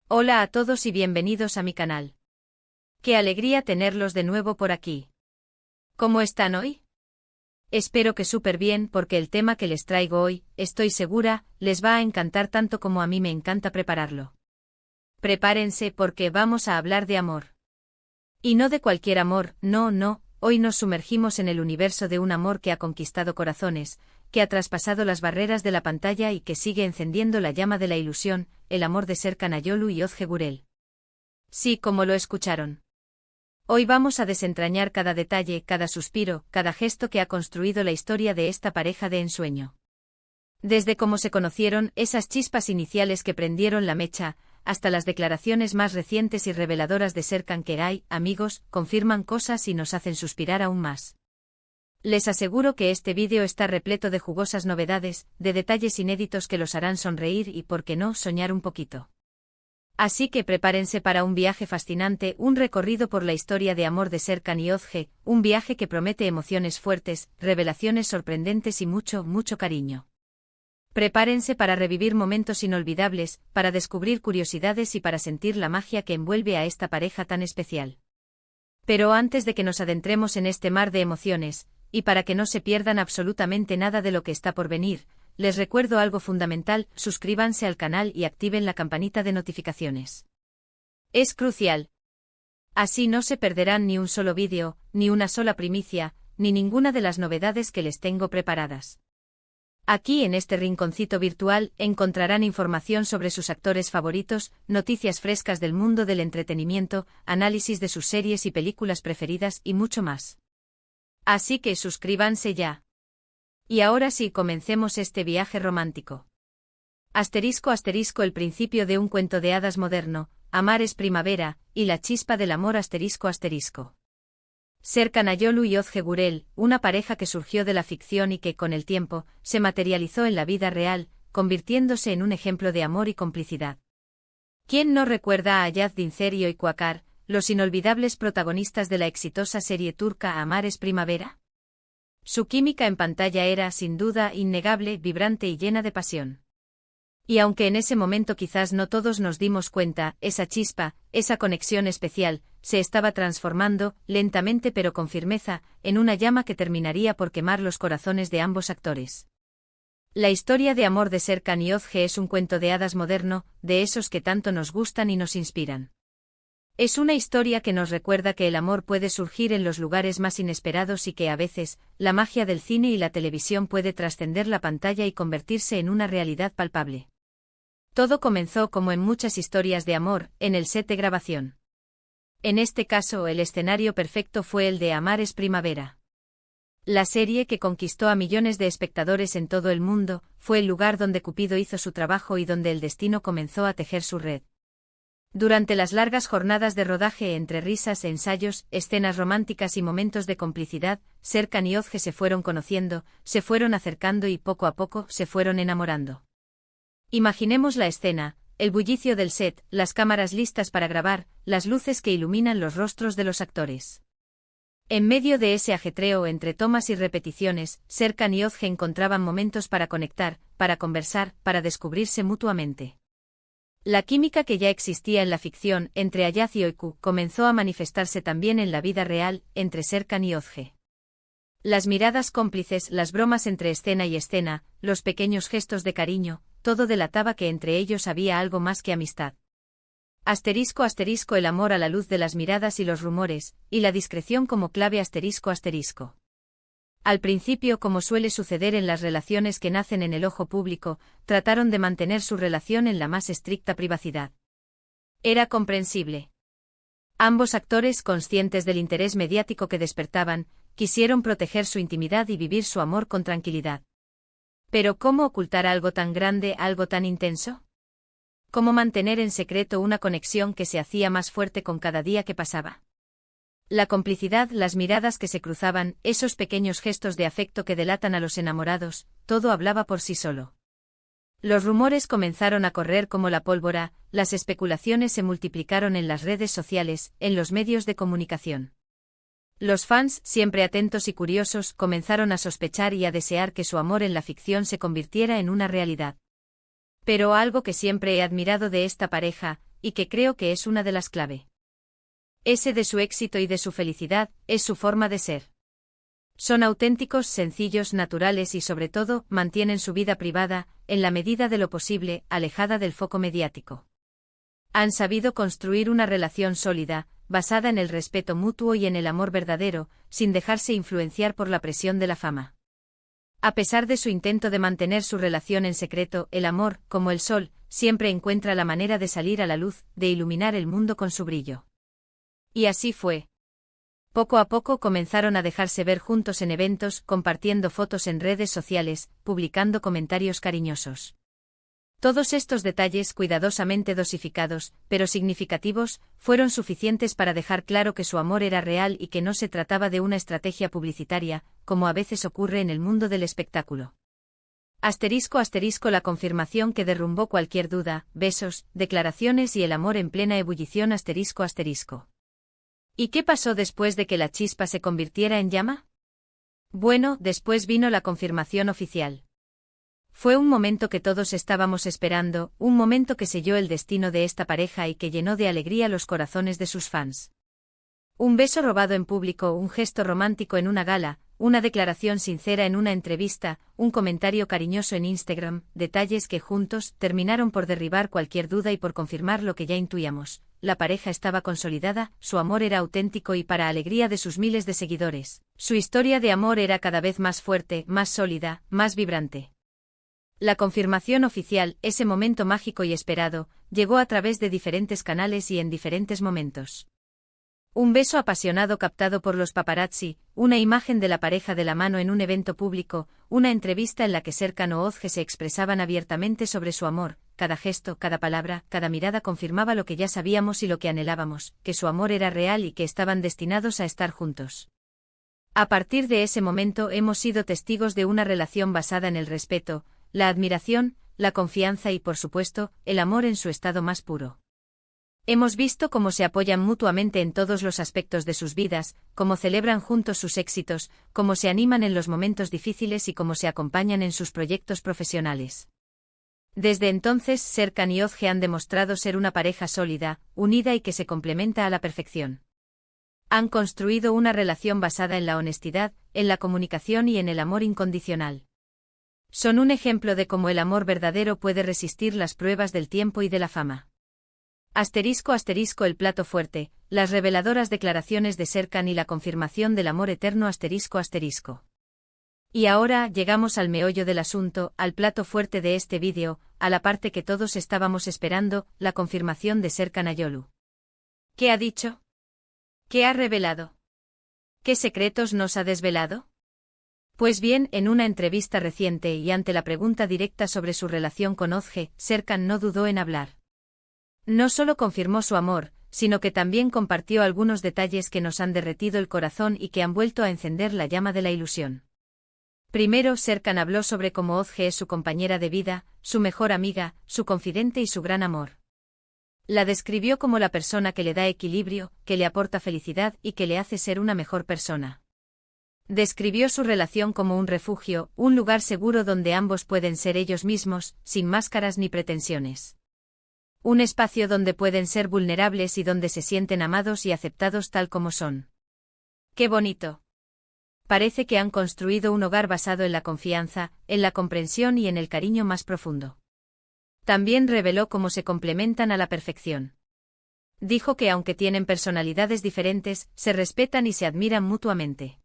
Hola a todos y bienvenidos a mi canal. Qué alegría tenerlos de nuevo por aquí. ¿Cómo están hoy? Espero que súper bien porque el tema que les traigo hoy, estoy segura, les va a encantar tanto como a mí me encanta prepararlo. Prepárense porque vamos a hablar de amor. Y no de cualquier amor, no, hoy nos sumergimos en el universo de un amor que ha conquistado corazones, que ha traspasado las barreras de la pantalla y que sigue encendiendo la llama de la ilusión, el amor de Serkan Ayolu y Ozge Gürel. Sí, como lo escucharon. Hoy vamos a desentrañar cada detalle, cada suspiro, cada gesto que ha construido la historia de esta pareja de ensueño. Desde cómo se conocieron, esas chispas iniciales que prendieron la mecha, hasta las declaraciones más recientes y reveladoras de Serkan que hay, amigos, confirman cosas y nos hacen suspirar aún más. Les aseguro que este vídeo está repleto de jugosas novedades, de detalles inéditos que los harán sonreír y, por qué no, soñar un poquito. Así que prepárense para un viaje fascinante, un recorrido por la historia de amor de Serkan y Ozge, un viaje que promete emociones fuertes, revelaciones sorprendentes y mucho cariño. Prepárense para revivir momentos inolvidables, para descubrir curiosidades y para sentir la magia que envuelve a esta pareja tan especial. Pero antes de que nos adentremos en este mar de emociones, y para que no se pierdan absolutamente nada de lo que está por venir, les recuerdo algo fundamental: suscríbanse al canal y activen la campanita de notificaciones. Es crucial. Así no se perderán ni un solo vídeo, ni una sola primicia, ni ninguna de las novedades que les tengo preparadas. Aquí en este rinconcito virtual encontrarán información sobre sus actores favoritos, noticias frescas del mundo del entretenimiento, análisis de sus series y películas preferidas y mucho más. Así que suscríbanse ya. Y ahora sí, comencemos este viaje romántico. Asterisco, el principio de un cuento de hadas moderno, amar es primavera, y la chispa del amor asterisco. Serkan Ayolu y Ozge Gürel, una pareja que surgió de la ficción y que, con el tiempo, se materializó en la vida real, convirtiéndose en un ejemplo de amor y complicidad. ¿Quién no recuerda a Ayaz Dincer y Öykü Akar, los inolvidables protagonistas de la exitosa serie turca Amar es primavera? Su química en pantalla era, sin duda, innegable, vibrante y llena de pasión. Y aunque en ese momento quizás no todos nos dimos cuenta, esa chispa, esa conexión especial, se estaba transformando, lentamente pero con firmeza, en una llama que terminaría por quemar los corazones de ambos actores. La historia de amor de Serkan y Ozge es un cuento de hadas moderno, de esos que tanto nos gustan y nos inspiran. Es una historia que nos recuerda que el amor puede surgir en los lugares más inesperados y que a veces, la magia del cine y la televisión puede trascender la pantalla y convertirse en una realidad palpable. Todo comenzó, como en muchas historias de amor, en el set de grabación. En este caso, el escenario perfecto fue el de Amar es primavera. La serie, que conquistó a millones de espectadores en todo el mundo, fue el lugar donde Cupido hizo su trabajo y donde el destino comenzó a tejer su red. Durante las largas jornadas de rodaje, entre risas, ensayos, escenas románticas y momentos de complicidad, Serkan y Ozge se fueron conociendo, se fueron acercando y poco a poco se fueron enamorando. Imaginemos la escena, el bullicio del set, las cámaras listas para grabar, las luces que iluminan los rostros de los actores. En medio de ese ajetreo entre tomas y repeticiones, Serkan y Ozge encontraban momentos para conectar, para conversar, para descubrirse mutuamente. La química que ya existía en la ficción, entre Ayaz y Öykü, comenzó a manifestarse también en la vida real, entre Serkan y Ozge. Las miradas cómplices, las bromas entre escena y escena, los pequeños gestos de cariño, todo delataba que entre ellos había algo más que amistad. Asterisco, el amor a la luz de las miradas y los rumores, y la discreción como clave asterisco. Al principio, como suele suceder en las relaciones que nacen en el ojo público, trataron de mantener su relación en la más estricta privacidad. Era comprensible. Ambos actores, conscientes del interés mediático que despertaban, quisieron proteger su intimidad y vivir su amor con tranquilidad. Pero ¿cómo ocultar algo tan grande, algo tan intenso? ¿Cómo mantener en secreto una conexión que se hacía más fuerte con cada día que pasaba? La complicidad, las miradas que se cruzaban, esos pequeños gestos de afecto que delatan a los enamorados, todo hablaba por sí solo. Los rumores comenzaron a correr como la pólvora, las especulaciones se multiplicaron en las redes sociales, en los medios de comunicación. Los fans, siempre atentos y curiosos, comenzaron a sospechar y a desear que su amor en la ficción se convirtiera en una realidad. Pero algo que siempre he admirado de esta pareja, y que creo que es una de las clave. Ese de su éxito y de su felicidad, es su forma de ser. Son auténticos, sencillos, naturales y sobre todo, mantienen su vida privada, en la medida de lo posible, alejada del foco mediático. Han sabido construir una relación sólida, basada en el respeto mutuo y en el amor verdadero, sin dejarse influenciar por la presión de la fama. A pesar de su intento de mantener su relación en secreto, el amor, como el sol, siempre encuentra la manera de salir a la luz, de iluminar el mundo con su brillo. Y así fue. Poco a poco comenzaron a dejarse ver juntos en eventos, compartiendo fotos en redes sociales, publicando comentarios cariñosos. Todos estos detalles cuidadosamente dosificados, pero significativos, fueron suficientes para dejar claro que su amor era real y que no se trataba de una estrategia publicitaria, como a veces ocurre en el mundo del espectáculo. La confirmación que derrumbó cualquier duda, besos, declaraciones y el amor en plena ebullición. ¿Y qué pasó después de que la chispa se convirtiera en llama? Bueno, después vino la confirmación oficial. Fue un momento que todos estábamos esperando, un momento que selló el destino de esta pareja y que llenó de alegría los corazones de sus fans. Un beso robado en público, un gesto romántico en una gala, una declaración sincera en una entrevista, un comentario cariñoso en Instagram, detalles que juntos terminaron por derribar cualquier duda y por confirmar lo que ya intuíamos. La pareja estaba consolidada, su amor era auténtico y para alegría de sus miles de seguidores, su historia de amor era cada vez más fuerte, más sólida, más vibrante. La confirmación oficial, ese momento mágico y esperado, llegó a través de diferentes canales y en diferentes momentos. Un beso apasionado captado por los paparazzi, una imagen de la pareja de la mano en un evento público, una entrevista en la que Serkan o Özge se expresaban abiertamente sobre su amor, cada gesto, cada palabra, cada mirada confirmaba lo que ya sabíamos y lo que anhelábamos, que su amor era real y que estaban destinados a estar juntos. A partir de ese momento hemos sido testigos de una relación basada en el respeto, la admiración, la confianza y, por supuesto, el amor en su estado más puro. Hemos visto cómo se apoyan mutuamente en todos los aspectos de sus vidas, cómo celebran juntos sus éxitos, cómo se animan en los momentos difíciles y cómo se acompañan en sus proyectos profesionales. Desde entonces, Serkan y Özge han demostrado ser una pareja sólida, unida y que se complementa a la perfección. Han construido una relación basada en la honestidad, en la comunicación y en el amor incondicional. Son un ejemplo de cómo el amor verdadero puede resistir las pruebas del tiempo y de la fama. El plato fuerte, las reveladoras declaraciones de Serkan y la confirmación del amor eterno. Y ahora llegamos al meollo del asunto, al plato fuerte de este vídeo, a la parte que todos estábamos esperando, la confirmación de Serkan Ayolu. ¿Qué ha dicho? ¿Qué ha revelado? ¿Qué secretos nos ha desvelado? Pues bien, en una entrevista reciente y ante la pregunta directa sobre su relación con Özge, Serkan no dudó en hablar. No solo confirmó su amor, sino que también compartió algunos detalles que nos han derretido el corazón y que han vuelto a encender la llama de la ilusión. Primero, Serkan habló sobre cómo Özge es su compañera de vida, su mejor amiga, su confidente y su gran amor. La describió como la persona que le da equilibrio, que le aporta felicidad y que le hace ser una mejor persona. Describió su relación como un refugio, un lugar seguro donde ambos pueden ser ellos mismos, sin máscaras ni pretensiones. Un espacio donde pueden ser vulnerables y donde se sienten amados y aceptados tal como son. ¡Qué bonito! Parece que han construido un hogar basado en la confianza, en la comprensión y en el cariño más profundo. También reveló cómo se complementan a la perfección. Dijo que aunque tienen personalidades diferentes, se respetan y se admiran mutuamente.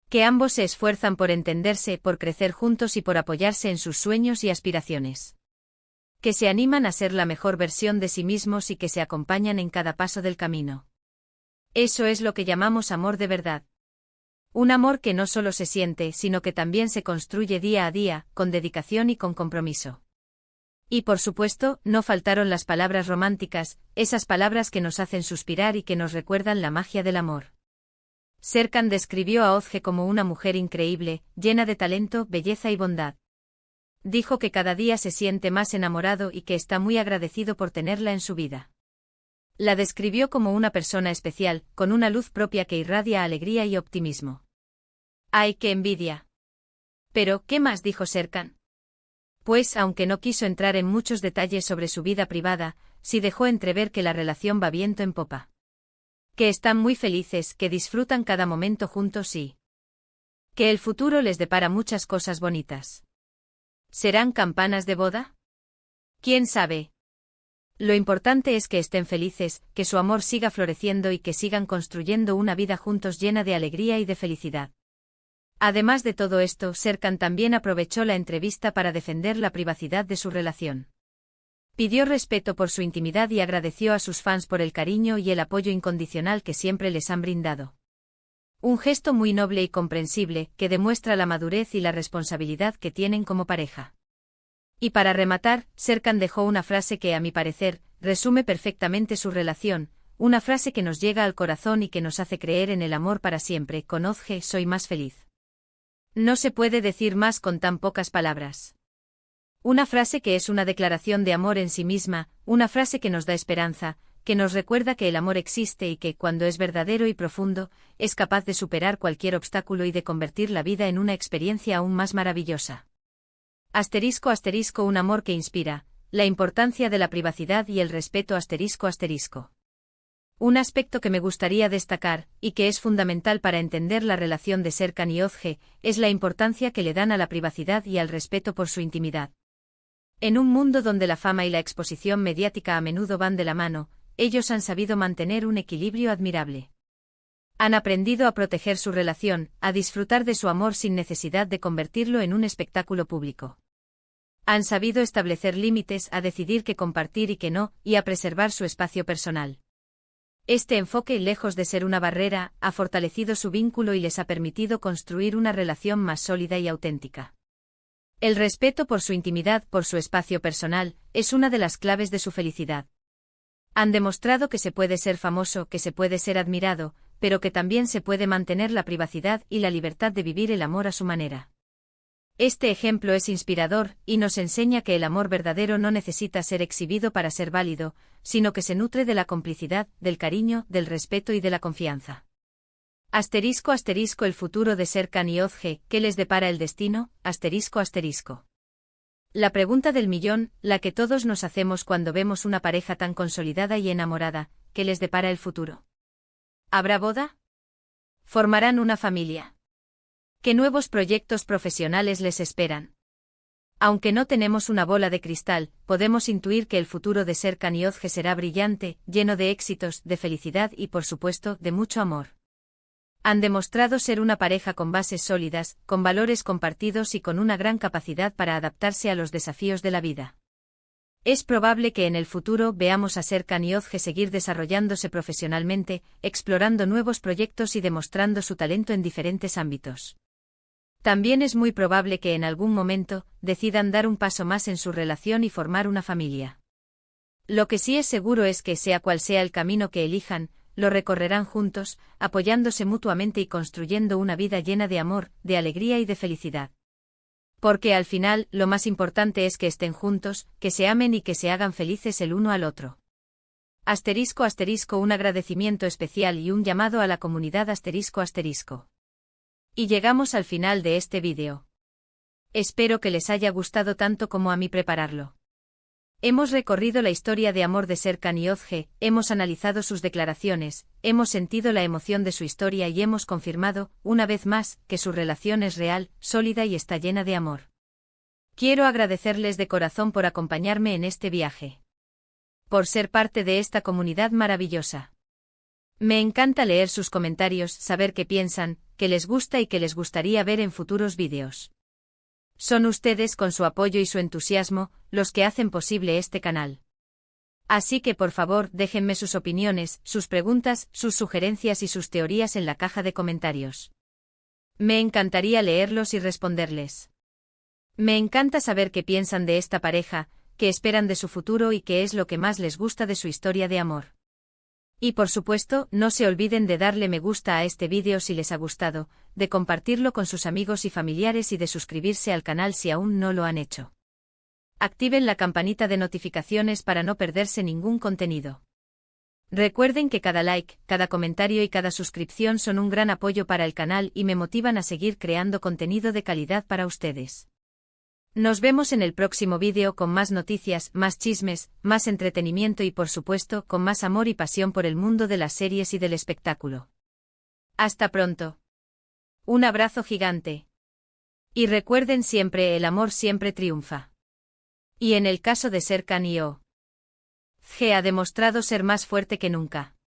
Que ambos se esfuerzan por entenderse, por crecer juntos y por apoyarse en sus sueños y aspiraciones. Que se animan a ser la mejor versión de sí mismos y que se acompañan en cada paso del camino. Eso es lo que llamamos amor de verdad. Un amor que no solo se siente, sino que también se construye día a día, con dedicación y con compromiso. Y por supuesto, no faltaron las palabras románticas, esas palabras que nos hacen suspirar y que nos recuerdan la magia del amor. Serkan describió a Özge como una mujer increíble, llena de talento, belleza y bondad. Dijo que cada día se siente más enamorado y que está muy agradecido por tenerla en su vida. La describió como una persona especial, con una luz propia que irradia alegría y optimismo. ¡Ay, qué envidia! Pero, ¿qué más dijo Serkan? pues, aunque no quiso entrar en muchos detalles sobre su vida privada, sí dejó entrever que la relación va viento en popa. Que están muy felices, que disfrutan cada momento juntos y que el futuro les depara muchas cosas bonitas. ¿Serán campanas de boda? ¿Quién sabe? Lo importante es que estén felices, que su amor siga floreciendo y que sigan construyendo una vida juntos llena de alegría y de felicidad. Además de todo esto, Serkan también aprovechó la entrevista para defender la privacidad de su relación. Pidió respeto por su intimidad y agradeció a sus fans por el cariño y el apoyo incondicional que siempre les han brindado. Un gesto muy noble y comprensible, que demuestra la madurez y la responsabilidad que tienen como pareja. Y para rematar, Serkan dejó una frase que, a mi parecer, resume perfectamente su relación, una frase que nos llega al corazón y que nos hace creer en el amor para siempre. Con Özge soy más feliz. No se puede decir más con tan pocas palabras. Una frase que es una declaración de amor en sí misma, una frase que nos da esperanza, que nos recuerda que el amor existe y que, cuando es verdadero y profundo, es capaz de superar cualquier obstáculo y de convertir la vida en una experiencia aún más maravillosa. Asterisco asterisco un amor que inspira, la importancia de la privacidad y el respeto asterisco asterisco. Un aspecto que me gustaría destacar, y que es fundamental para entender la relación de Serkan y Özge, es la importancia que le dan a la privacidad y al respeto por su intimidad. En un mundo donde la fama y la exposición mediática a menudo van de la mano, ellos han sabido mantener un equilibrio admirable. Han aprendido a proteger su relación, a disfrutar de su amor sin necesidad de convertirlo en un espectáculo público. Han sabido establecer límites, a decidir qué compartir y qué no, y a preservar su espacio personal. Este enfoque, lejos de ser una barrera, ha fortalecido su vínculo y les ha permitido construir una relación más sólida y auténtica. El respeto por su intimidad, por su espacio personal, es una de las claves de su felicidad. Han demostrado que se puede ser famoso, que se puede ser admirado, pero que también se puede mantener la privacidad y la libertad de vivir el amor a su manera. Este ejemplo es inspirador, y nos enseña que el amor verdadero no necesita ser exhibido para ser válido, sino que se nutre de la complicidad, del cariño, del respeto y de la confianza. Asterisco asterisco el futuro de Serkan y Özge, ¿qué les depara el destino? Asterisco asterisco. La pregunta del millón, la que todos nos hacemos cuando vemos una pareja tan consolidada y enamorada, ¿qué les depara el futuro? ¿Habrá boda? ¿Formarán una familia? ¿Qué nuevos proyectos profesionales les esperan? Aunque no tenemos una bola de cristal, podemos intuir que el futuro de Serkan y Özge será brillante, lleno de éxitos, de felicidad y, por supuesto, de mucho amor. Han demostrado ser una pareja con bases sólidas, con valores compartidos y con una gran capacidad para adaptarse a los desafíos de la vida. Es probable que en el futuro veamos a Serkan y Özge seguir desarrollándose profesionalmente, explorando nuevos proyectos y demostrando su talento en diferentes ámbitos. También es muy probable que en algún momento decidan dar un paso más en su relación y formar una familia. Lo que sí es seguro es que, sea cual sea el camino que elijan, lo recorrerán juntos, apoyándose mutuamente y construyendo una vida llena de amor, de alegría y de felicidad. Porque al final, lo más importante es que estén juntos, que se amen y que se hagan felices el uno al otro. Asterisco asterisco un agradecimiento especial y un llamado a la comunidad asterisco asterisco. Y llegamos al final de este vídeo. Espero que les haya gustado tanto como a mí prepararlo. Hemos recorrido la historia de amor de Serkan y Özge, hemos analizado sus declaraciones, hemos sentido la emoción de su historia y hemos confirmado, una vez más, que su relación es real, sólida y está llena de amor. Quiero agradecerles de corazón por acompañarme en este viaje. Por ser parte de esta comunidad maravillosa. Me encanta leer sus comentarios, saber qué piensan, qué les gusta y qué les gustaría ver en futuros vídeos. Son ustedes, con su apoyo y su entusiasmo, los que hacen posible este canal. Así que por favor déjenme sus opiniones, sus preguntas, sus sugerencias y sus teorías en la caja de comentarios. Me encantaría leerlos y responderles. Me encanta saber qué piensan de esta pareja, qué esperan de su futuro y qué es lo que más les gusta de su historia de amor. Y por supuesto, no se olviden de darle me gusta a este vídeo si les ha gustado, de compartirlo con sus amigos y familiares y de suscribirse al canal si aún no lo han hecho. Activen la campanita de notificaciones para no perderse ningún contenido. Recuerden que cada like, cada comentario y cada suscripción son un gran apoyo para el canal y me motivan a seguir creando contenido de calidad para ustedes. Nos vemos en el próximo vídeo con más noticias, más chismes, más entretenimiento y por supuesto con más amor y pasión por el mundo de las series y del espectáculo. Hasta pronto. Un abrazo gigante. Y recuerden siempre, el amor siempre triunfa. Y en el caso de Serkan y O. G ha demostrado ser más fuerte que nunca.